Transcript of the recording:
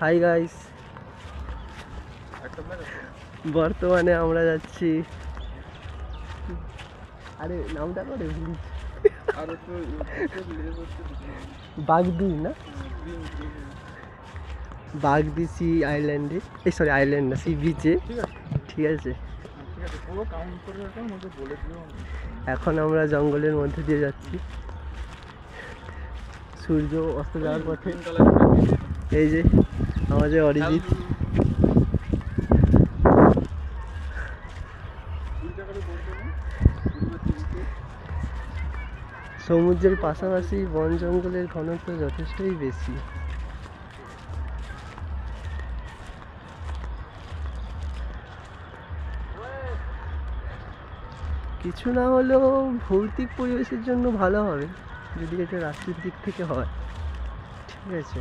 Hi guys, বর্তমানে আমরা যাচ্ছি, আরে নামটা করে বাগদি না, বাগদি সি আইল্যান্ডে, এই সরি আইল্যান্ড না, সি বিচে। ঠিক আছে, এখন আমরা জঙ্গলের মধ্যে দিয়ে যাচ্ছি সূর্য অস্ত যাওয়ার পথে। এই যে আমাদের অরিজিৎ, সমুদ্রের পাশাপাশি বন জঙ্গলের ঘনত্ব যথেষ্টই বেশি। কিছু না হলেও ভৌতিক পরিবেশের জন্য ভালো হবে যদি এটা রাত্রির দিক থেকে হয়। ঠিক আছে।